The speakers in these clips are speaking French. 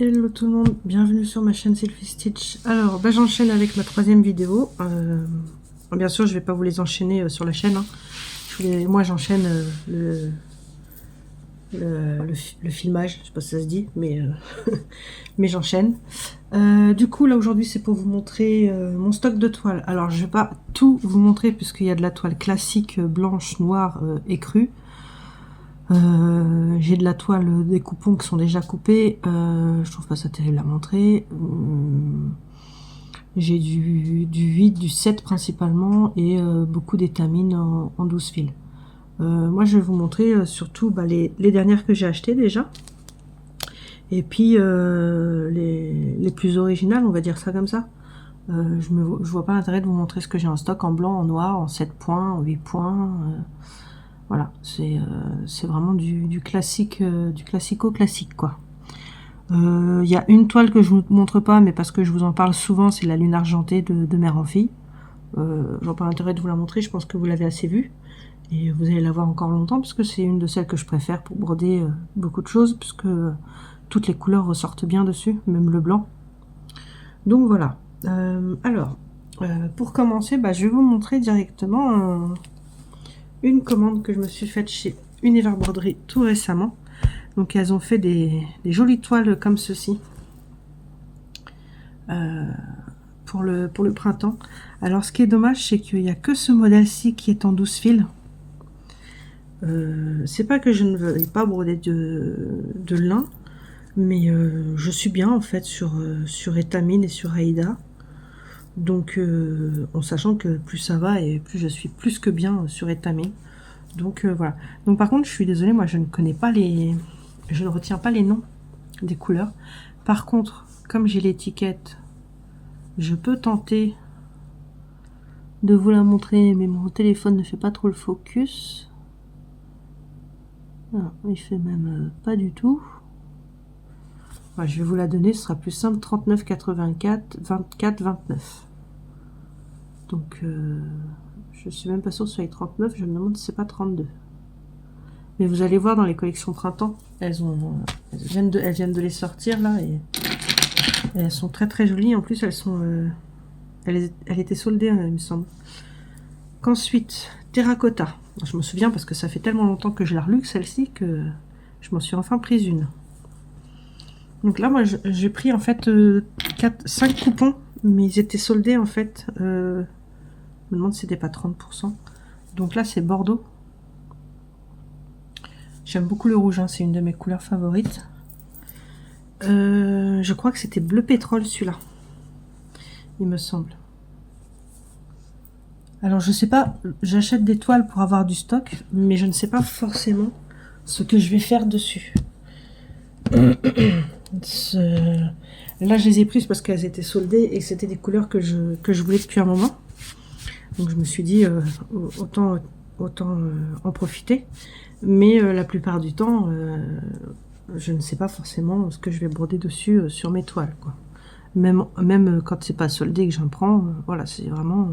Hello tout le monde, bienvenue sur ma chaîne Selfie Stitch. Alors, j'enchaîne avec ma troisième vidéo. Bien sûr, je vais pas vous les enchaîner sur la chaîne. Hein. Moi, j'enchaîne le filmage, je sais pas si ça se dit, mais, mais j'enchaîne. Du coup, là aujourd'hui, c'est pour vous montrer mon stock de toiles. Alors, je vais pas tout vous montrer puisqu'il y a de la toile classique, blanche, noire et crue. J'ai de la toile, des coupons qui sont déjà coupés, je trouve pas ça terrible à montrer. J'ai du 8, du 7 principalement et beaucoup d'étamines en 12 fils. Moi je vais vous montrer surtout les dernières que j'ai achetées déjà. Et puis les plus originales, on va dire ça comme ça. Je vois pas l'intérêt de vous montrer ce que j'ai en stock en blanc, en noir, en 7 points, en 8 points. Voilà, c'est vraiment du classique, du classico-classique, quoi. Il y a une toile que je vous montre pas, mais parce que je vous en parle souvent, c'est la lune argentée de Mère en Fille. J'en pas l'intérêt de vous la montrer, je pense que vous l'avez assez vue. Et vous allez la voir encore longtemps, parce que c'est une de celles que je préfère pour broder beaucoup de choses, puisque toutes les couleurs ressortent bien dessus, même le blanc. Donc voilà. Pour commencer, je vais vous montrer directement une commande que je me suis faite chez Univers Broderie tout récemment. Donc elles ont fait des jolies toiles comme ceci pour le printemps. Alors ce qui est dommage, c'est qu'il n'y a que ce modèle-ci qui est en 12 fils. C'est pas que je ne veuille pas broder de lin, mais je suis bien en fait sur étamine et sur Aïda. Donc en sachant que plus ça va et plus je suis plus que bien sur étamine. Donc voilà. Donc par contre, je suis désolée, moi je ne connais pas je ne retiens pas les noms des couleurs. Par contre, comme j'ai l'étiquette, je peux tenter de vous la montrer, mais mon téléphone ne fait pas trop le focus. Ah, il fait même pas du tout. Ouais, je vais vous la donner, ce sera plus simple. 39 84 24 29. Donc je suis même pas sûre que ce soit les 39, je me demande si c'est pas 32. Mais vous allez voir dans les collections printemps, elles viennent de les sortir là et elles sont très très jolies. En plus elles sont, elle était soldée, il me semble. Qu'ensuite, terracotta. Je me souviens parce que ça fait tellement longtemps que je la relue celle-ci que je m'en suis enfin prise une. Donc là moi j'ai pris en fait 5 coupons, mais ils étaient soldés en fait. Je me demande si c'était pas 30%. Donc là c'est Bordeaux. J'aime beaucoup le rouge, hein, c'est une de mes couleurs favorites. Je crois que c'était bleu pétrole celui-là, il me semble. Alors je sais pas, j'achète des toiles pour avoir du stock, mais je ne sais pas forcément ce que je vais faire dessus. Là je les ai prises parce qu'elles étaient soldées et c'était des couleurs que je voulais depuis un moment. Donc je me suis dit autant en profiter. Mais la plupart du temps, je ne sais pas forcément ce que je vais broder dessus sur mes toiles, quoi. Même quand c'est pas soldé que j'en prends, voilà, c'est vraiment...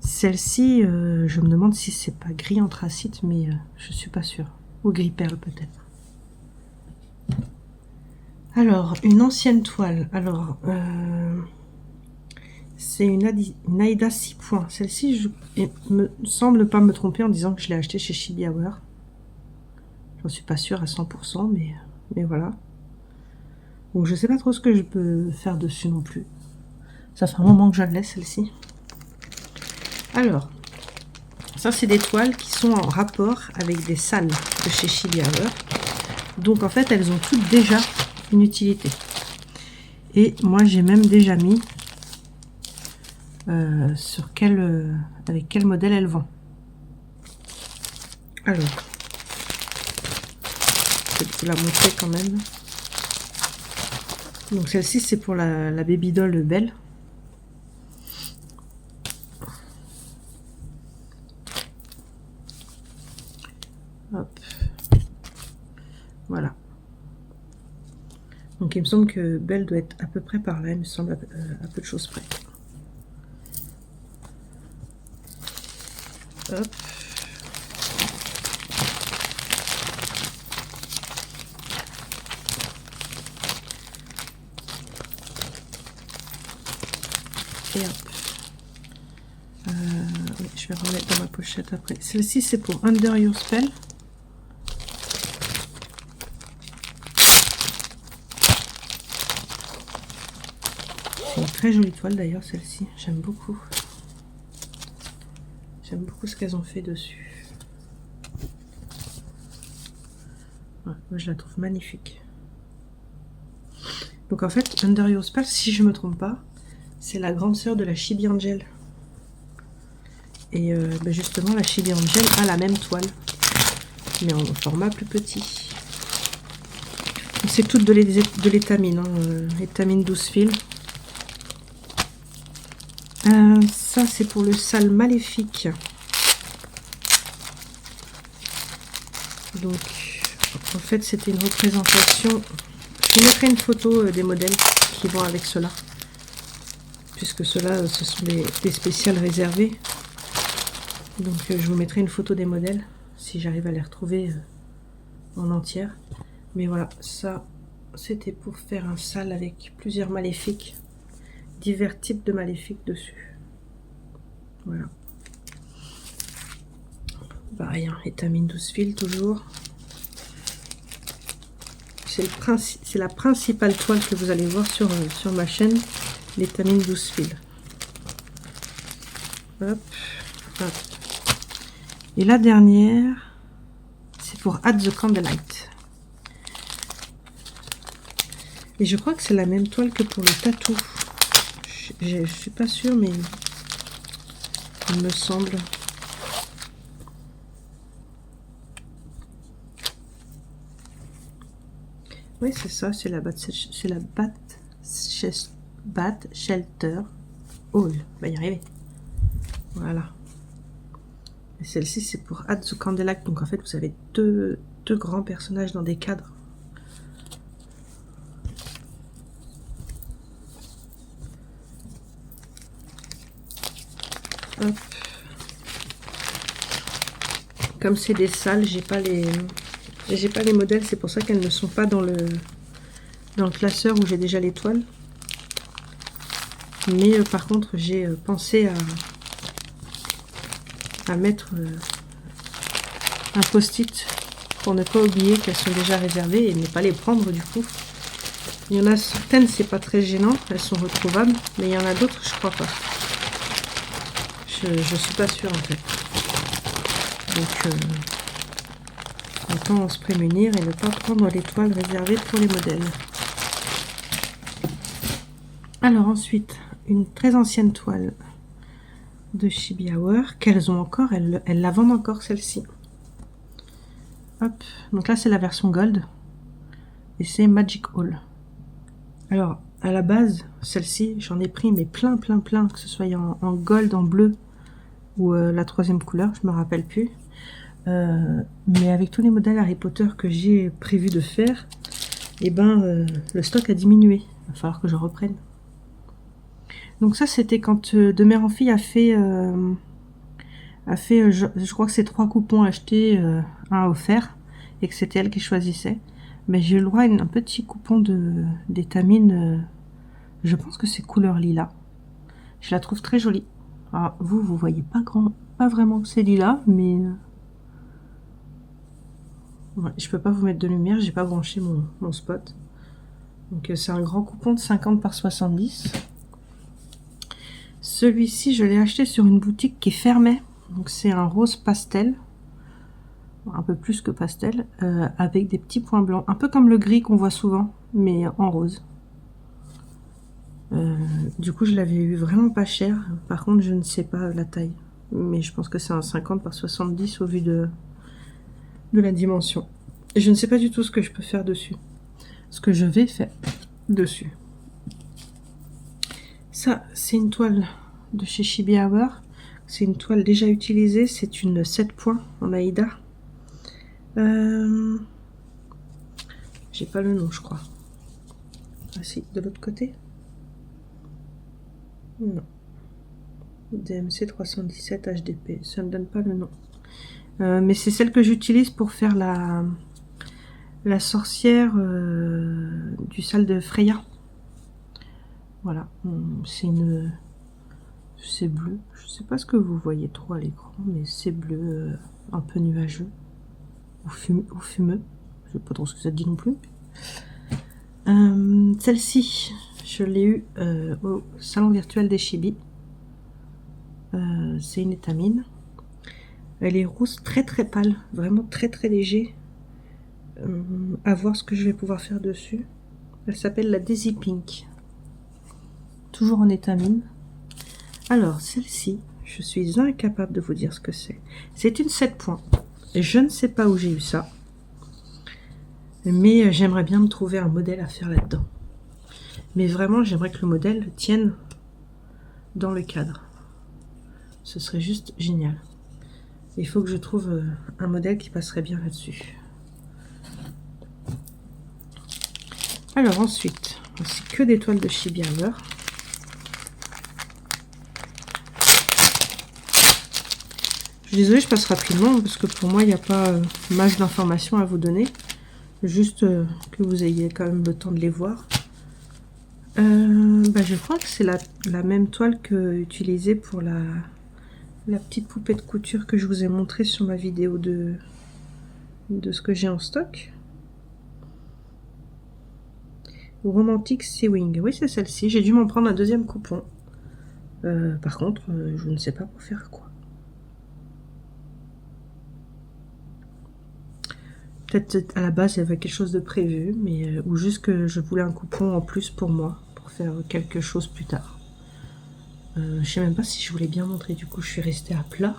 Celle-ci, je me demande si c'est pas gris anthracite, mais je suis pas sûre. Ou gris perle peut-être. Alors, une ancienne toile. Alors, c'est une Aïda 6 points. Celle-ci, il me semble pas me tromper en disant que je l'ai achetée chez Chibi Hour. J'en suis pas sûre à 100%, mais voilà. Donc je sais pas trop ce que je peux faire dessus non plus. Ça fait un moment que je la laisse celle-ci. Alors, ça c'est des toiles qui sont en rapport avec des salles de chez Chibi Hour. Donc en fait elles ont toutes déjà une utilité. Et moi j'ai même déjà mis avec quel modèle elles vont. Alors, je vais vous la montrer quand même. Donc celle-ci c'est pour la baby doll Belle. Hop. Voilà. Donc il me semble que Belle doit être à peu près par là, il me semble à peu de choses près. Hop. Et hop. Oui, je vais remettre dans ma pochette après. Celle-ci, c'est pour Under Your Spell. C'est une très jolie toile d'ailleurs, celle-ci. J'aime beaucoup. J'aime beaucoup ce qu'elles ont fait dessus. Ouais, moi, je la trouve magnifique. Donc en fait, Under Your Spell, si je me trompe pas, c'est la grande sœur de la Chibi Angel. Et ben justement, la Chibi Angel a la même toile, mais en format plus petit. C'est toutes de l'étamine, hein, étamine 12 fils. Ça, c'est pour le sale maléfique. Donc, en fait, c'était une représentation. Je vous mettrai une photo des modèles qui vont avec cela, puisque ceux-là, ce sont des spéciales réservées. Donc je vous mettrai une photo des modèles si j'arrive à les retrouver en entière. Mais voilà, ça c'était pour faire un sale avec plusieurs maléfiques, divers types de maléfiques dessus. Voilà. Pareil, hein, étamine 12 fils toujours. C'est la principale toile que vous allez voir sur ma chaîne, l'étamine 12 fils. Hop, hop. Et la dernière, c'est pour Add the Candlelight. Et je crois que c'est la même toile que pour le tatou. Je suis pas sûre, mais il me semble. Oui, c'est ça, c'est la Bat Shelter Hall. On va y arriver. Voilà. Et celle-ci, c'est pour Add the Candlelight. Donc en fait, vous avez deux grands personnages dans des cadres. Hop. Comme c'est des salles, j'ai pas les modèles, c'est pour ça qu'elles ne sont pas dans le classeur où j'ai déjà les toiles. Mais par contre, j'ai pensé à mettre un post-it pour ne pas oublier qu'elles sont déjà réservées et ne pas les prendre du coup. Il y en a certaines, c'est pas très gênant, elles sont retrouvables, mais il y en a d'autres, je crois pas. Je suis pas sûre en fait. Donc autant se prémunir et ne pas prendre les toiles réservées pour les modèles. Alors ensuite, une très ancienne toile de Chibi Hour qu'elles ont encore, elles la vendent encore celle-ci. Hop, donc là c'est la version gold et c'est Magic Hall. Alors à la base, celle-ci j'en ai pris mais plein, que ce soit en gold, en bleu ou la troisième couleur, je me rappelle plus. Mais avec tous les modèles Harry Potter que j'ai prévu de faire, et ben le stock a diminué. Il va falloir que je reprenne. Donc ça c'était quand De Mère en Fille a fait je crois que c'est 3 coupons achetés, un offert, et que c'était elle qui choisissait. Mais j'ai eu le droit à un petit coupon d'étamine, je pense que c'est couleur lilas. Je la trouve très jolie. Alors vous voyez pas vraiment que c'est lilas, mais ouais, je peux pas vous mettre de lumière, j'ai pas branché mon spot. Donc c'est un grand coupon de 50 par 70. Celui-ci, je l'ai acheté sur une boutique qui fermait. Donc c'est un rose pastel, un peu plus que pastel, avec des petits points blancs, un peu comme le gris qu'on voit souvent, mais en rose. Du coup, je l'avais eu vraiment pas cher. Par contre, je ne sais pas la taille, mais je pense que c'est un 50 par 70 au vu de la dimension. Et je ne sais pas du tout ce que je peux faire dessus, ce que je vais faire dessus. Ça, c'est une toile de chez Chibi Hour. C'est une toile déjà utilisée. C'est une 7 points en Aïda. J'ai pas le nom, je crois. Ah si, de l'autre côté. Non. DMC 317 HDP. Ça me donne pas le nom. Mais c'est celle que j'utilise pour faire la sorcière du salle de Freya. Voilà, c'est une c'est bleu. Je sais pas ce que vous voyez trop à l'écran, mais c'est bleu, un peu nuageux ou fumeux. Je sais pas trop ce que ça dit non plus. Celle-ci, je l'ai eue au salon virtuel des Chibi. C'est une étamine. Elle est rousse, très très pâle, vraiment très très léger. À voir ce que je vais pouvoir faire dessus. Elle s'appelle la Daisy Pink. Toujours en étamine. Alors, celle-ci, je suis incapable de vous dire ce que c'est. C'est une 7 points. Et je ne sais pas où j'ai eu ça. Mais j'aimerais bien me trouver un modèle à faire là-dedans. Mais vraiment, j'aimerais que le modèle tienne dans le cadre. Ce serait juste génial. Il faut que je trouve un modèle qui passerait bien là-dessus. Alors ensuite, c'est que des toiles de Chibi Hour. Je suis désolée, je passe rapidement parce que pour moi, il n'y a pas masse d'informations à vous donner. Juste que vous ayez quand même le temps de les voir. Je crois que c'est la même toile que utilisée pour la petite poupée de couture que je vous ai montré sur ma vidéo de ce que j'ai en stock. Romantic Sewing, oui c'est celle-ci. J'ai dû m'en prendre un deuxième coupon. Par contre, je ne sais pas pour faire quoi. Peut-être à la base il y avait quelque chose de prévu, mais ou juste que je voulais un coupon en plus pour moi, pour faire quelque chose plus tard. Je sais même pas si je voulais bien montrer, du coup je suis restée à plat.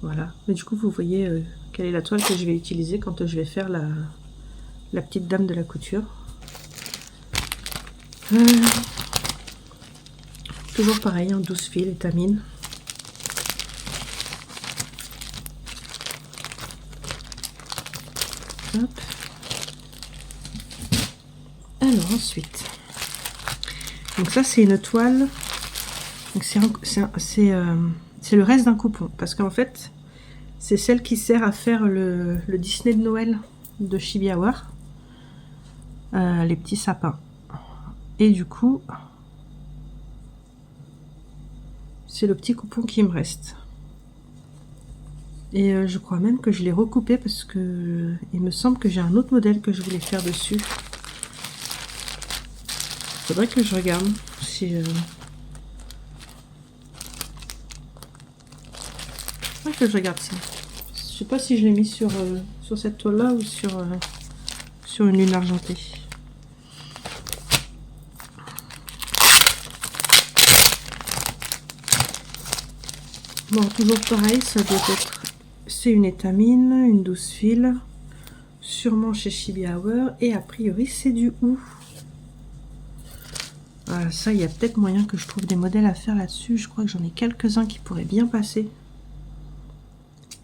Voilà, mais du coup vous voyez quelle est la toile que je vais utiliser quand je vais faire la petite dame de la couture. Toujours pareil, en 12 fils, étamine. Hop. Alors ensuite, donc ça c'est une toile, donc c'est le reste d'un coupon, parce qu'en fait c'est celle qui sert à faire le Disney de Noël de Chibi Hour, les petits sapins. Et du coup, c'est le petit coupon qui me reste. Et je crois même que je l'ai recoupé parce que il me semble que j'ai un autre modèle que je voulais faire dessus. Faudrait que je regarde si faudrait que je regarde ça. Je sais pas si je l'ai mis sur cette toile là ou sur une lune argentée. Bon, toujours pareil, ça doit être... C'est une étamine, une 12 fils, sûrement chez Chibi Hour, et a priori c'est du hou. Voilà, ça, il y a peut-être moyen que je trouve des modèles à faire là-dessus. Je crois que j'en ai quelques-uns qui pourraient bien passer.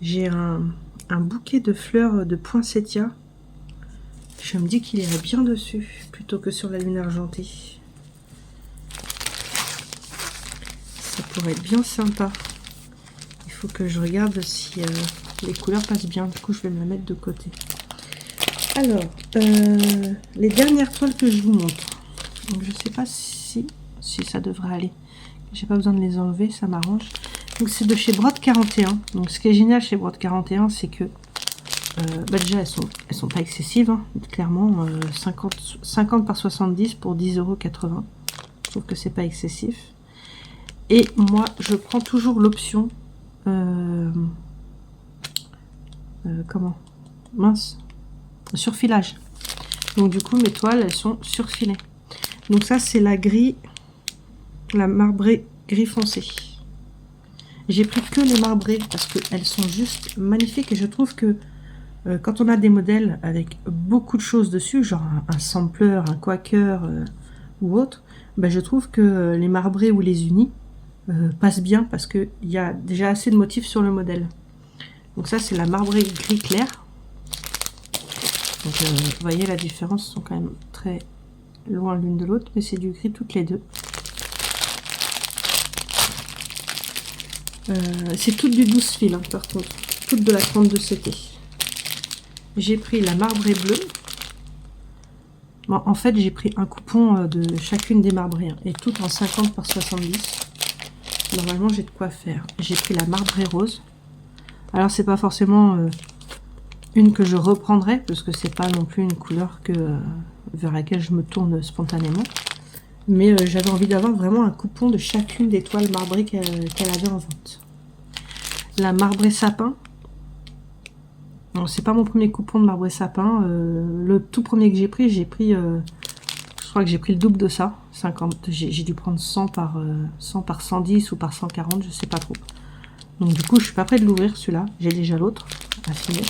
J'ai un bouquet de fleurs de poinsettia. Je me dis qu'il irait bien dessus, plutôt que sur la lune argentée. Ça pourrait être bien sympa. Il faut que je regarde si les couleurs passent bien. Du coup, je vais me la mettre de côté. Alors, les dernières toiles que je vous montre. Donc, je sais pas si ça devrait aller. J'ai pas besoin de les enlever, ça m'arrange. Donc, c'est de chez Brode 41. Donc, ce qui est génial chez Brode 41, c'est que déjà, elles sont pas excessives. Hein, clairement, 50 par 70 pour 10,80 €. Je trouve que c'est pas excessif. Et moi, je prends toujours l'option... comment, mince, surfilage. Donc du coup mes toiles elles sont surfilées. Donc ça c'est la marbrée gris foncé. J'ai pris que les marbrées parce qu'elles sont juste magnifiques et je trouve que quand on a des modèles avec beaucoup de choses dessus, genre un sampler, un quaker ou autre, ben je trouve que les marbrées ou les unis passe bien parce qu'il y a déjà assez de motifs sur le modèle. Donc ça c'est la marbrée gris clair. Donc vous voyez la différence, sont quand même très loin l'une de l'autre, mais c'est du gris toutes les deux. C'est toutes du 12 fils hein, par contre, toutes de la 32 CT. J'ai pris la marbrée bleue, Bon, en fait, j'ai pris un coupon de chacune des marbrées, hein, et tout en 50 par 70. Normalement, j'ai de quoi faire. J'ai pris la marbrée rose. Alors, c'est pas forcément une que je reprendrai, parce que c'est pas non plus une couleur vers laquelle je me tourne spontanément. Mais j'avais envie d'avoir vraiment un coupon de chacune des toiles marbrées qu'elle avait en vente. La marbrée sapin. C'est pas mon premier coupon de marbrée sapin. Le tout premier que j'ai pris, je crois que j'ai pris le double de ça. 50. J'ai dû prendre 100 par 110 ou par 140, je sais pas trop. Donc du coup, je suis pas prête de l'ouvrir celui-là. J'ai déjà l'autre affiné.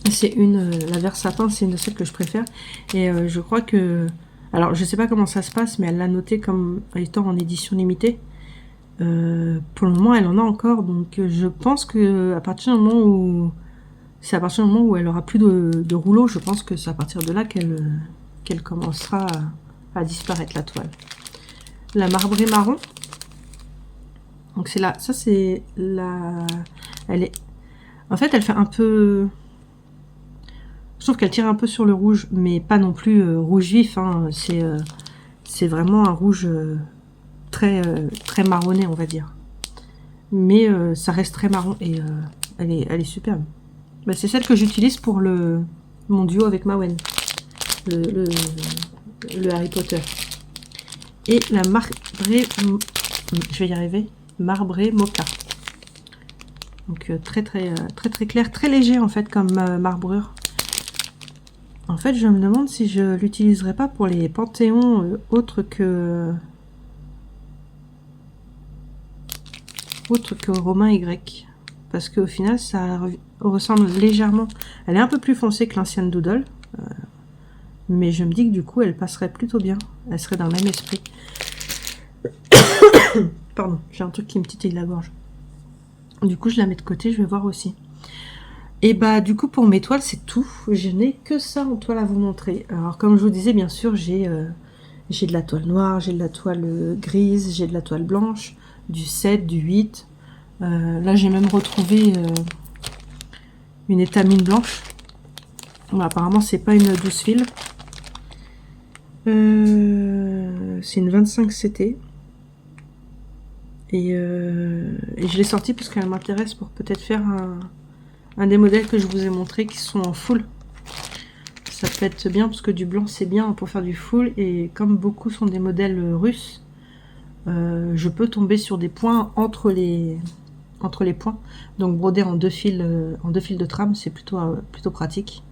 C'est la vert sapin, c'est une de celles que je préfère. Et je crois que... Alors, je sais pas comment ça se passe, mais elle l'a noté comme étant en édition limitée. Pour le moment, elle en a encore. Donc, je pense que à partir du moment où... C'est à partir du moment où elle aura plus de rouleau, je pense que c'est à partir de là qu'elle commencera à disparaître, la toile. La marbrée marron. Donc, c'est là. Ça, c'est la... Elle est... En fait, elle fait un peu... Je trouve qu'elle tire un peu sur le rouge, mais pas non plus rouge vif. Hein. C'est vraiment un rouge très marronné, on va dire. Mais ça reste très marron et elle est superbe. Bah, c'est celle que j'utilise pour mon duo avec Mawen, le Harry Potter. Et la marbrée, je vais y arriver, marbrée mocha. Donc très clair, très léger en fait comme marbrure. En fait, je me demande si je l'utiliserai pas pour les panthéons autres que Romain et grec. Parce qu'au final, ça ressemble légèrement. Elle est un peu plus foncée que l'ancienne Doodle. Mais je me dis que du coup, elle passerait plutôt bien. Elle serait dans le même esprit. Pardon, j'ai un truc qui me titille la gorge. Du coup, je la mets de côté, je vais voir aussi. Et bah du coup pour mes toiles c'est tout, je n'ai que ça en toile à vous montrer. Alors comme je vous disais bien sûr j'ai de la toile noire, j'ai de la toile grise, j'ai de la toile blanche, du 7, du 8. Là j'ai même retrouvé une étamine blanche. Bon, apparemment c'est pas une 12 fils. C'est une 25 CT. Et je l'ai sortie parce qu'elle m'intéresse pour peut-être faire un des modèles que je vous ai montré qui sont en full. Ça peut être bien parce que du blanc c'est bien pour faire du full, et comme beaucoup sont des modèles russes, je peux tomber sur des points entre les points, donc broder en deux fils de trame, c'est plutôt pratique.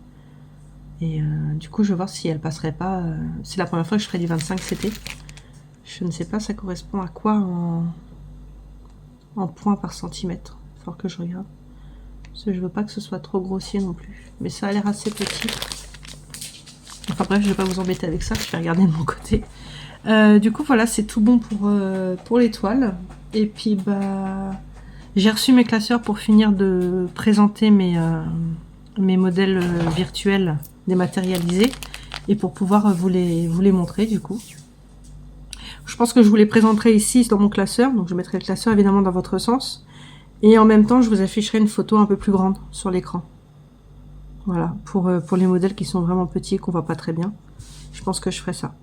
Et du coup je vais voir si elle passerait pas. C'est la première fois que je ferai du 25 CT. Je ne sais pas ça correspond à quoi en points par centimètre. Il faut que je regarde. Parce que je veux pas que ce soit trop grossier non plus. Mais ça a l'air assez petit. Enfin bref, je vais pas vous embêter avec ça, je vais regarder de mon côté. Du coup voilà, c'est tout bon pour les toiles. Et puis bah j'ai reçu mes classeurs pour finir de présenter mes modèles virtuels dématérialisés. Et pour pouvoir vous les montrer du coup. Je pense que je vous les présenterai ici dans mon classeur. Donc je mettrai le classeur évidemment dans votre sens. Et en même temps, je vous afficherai une photo un peu plus grande sur l'écran. Voilà, pour les modèles qui sont vraiment petits, qu'on voit pas très bien. Je pense que je ferai ça.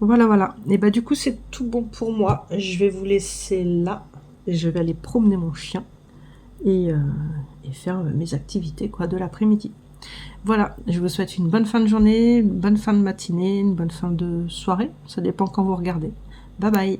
Voilà. Et bah du coup, c'est tout bon pour moi. Je vais vous laisser là. Et je vais aller promener mon chien. Et faire mes activités de l'après-midi. Voilà, je vous souhaite une bonne fin de journée, une bonne fin de matinée, une bonne fin de soirée. Ça dépend quand vous regardez. Bye bye.